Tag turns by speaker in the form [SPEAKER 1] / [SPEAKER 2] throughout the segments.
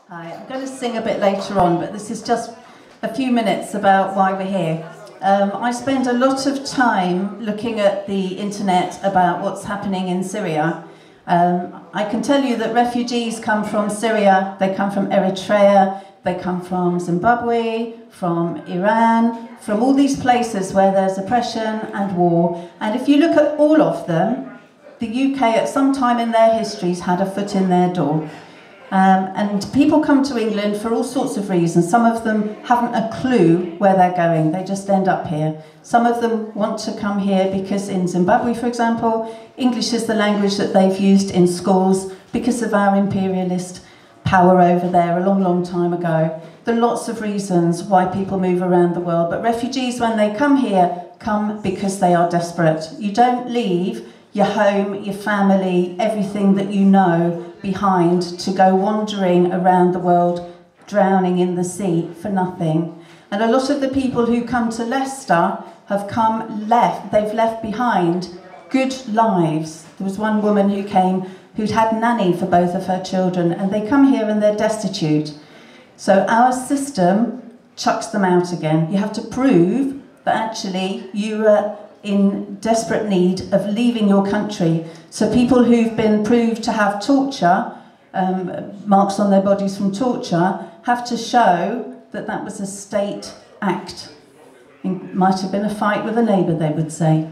[SPEAKER 1] Hi, I'm going to sing a bit later on, but this is just a few minutes about why we're here. I spend a lot of time looking at the internet about what's happening in Syria. I can tell you that refugees come from Syria, they come from Eritrea, they come from Zimbabwe, from Iran, from all these places where there's oppression and war. And if you look at all of them, the UK at some time in their histories had a foot in their door. And people come to England for all sorts of reasons. Some of them haven't a clue where they're going, they just end up here. Some of them want to come here because in Zimbabwe, for example, English is the language that they've used in schools because of our imperialist power over there a long, long time ago. There are lots of reasons why people move around the world, but refugees, when they come here, come because they are desperate. You don't leave your home, your family, everything that you know behind to go wandering around the world, drowning in the sea for nothing. And a lot of the people who come to Leicester have they've left behind good lives. There was one woman who came who'd had nanny for both of her children, and they come here and they're destitute. So our system chucks them out again. You have to prove that actually you are in desperate need of leaving your country. So people who've been proved to have torture, marks on their bodies from torture, have to show that that was a state act. It might have been a fight with a neighbour, they would say.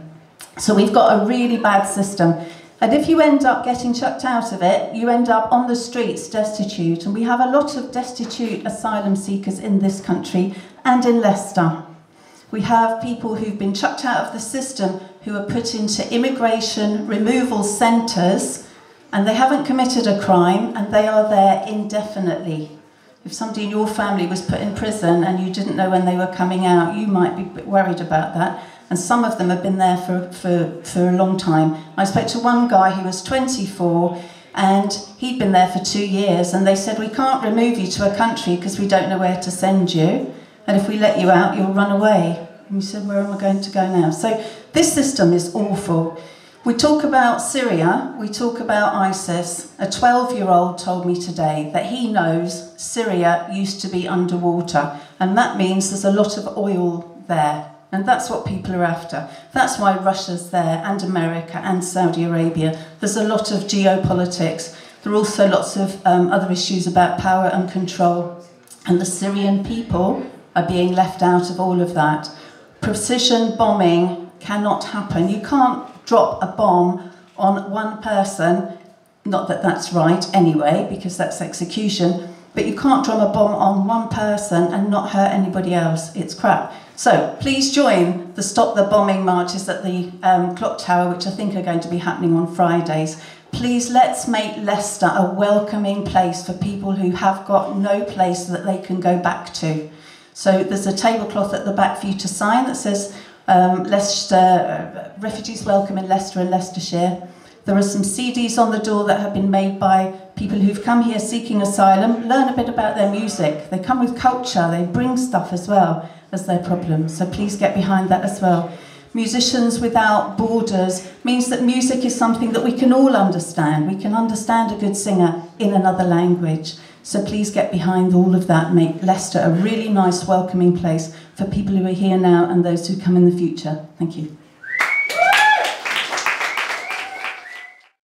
[SPEAKER 1] So we've got a really bad system. And if you end up getting chucked out of it, you end up on the streets destitute. And we have a lot of destitute asylum seekers in this country and in Leicester. We have people who've been chucked out of the system who are put into immigration removal centres, and they haven't committed a crime and they are there indefinitely. If somebody in your family was put in prison and you didn't know when they were coming out, you might be a bit worried about that. And some of them have been there for a long time. I spoke to one guy who was 24 and he'd been there for 2 years, and they said, we can't remove you to a country because we don't know where to send you. And if we let you out, you'll run away. And you said, where am I going to go now? So this system is awful. We talk about Syria, we talk about ISIS. A 12-year-old told me today that he knows Syria used to be underwater. And that means there's a lot of oil there. And that's what people are after. That's why Russia's there, and America, and Saudi Arabia. There's a lot of geopolitics. There are also lots of other issues about power and control. And the Syrian people are being left out of all of that. Precision bombing cannot happen. You can't drop a bomb on one person, not that that's right anyway, because that's execution, but you can't drop a bomb on one person and not hurt anybody else. It's crap. So please join the Stop the Bombing marches at the Clock Tower, which I think are going to be happening on Fridays. Please, let's make Leicester a welcoming place for people who have got no place that they can go back to. So there's a tablecloth at the back for you to sign that says Leicester, refugees welcome in Leicester and Leicestershire. There are some CDs on the door that have been made by people who've come here seeking asylum. Learn a bit about their music. They come with culture. They bring stuff as well as their problems. So please get behind that as well. Musicians Without Borders means that music is something that we can all understand. We can understand a good singer in another language. So please get behind all of that and make Leicester a really nice, welcoming place for people who are here now and those who come in the future. Thank you.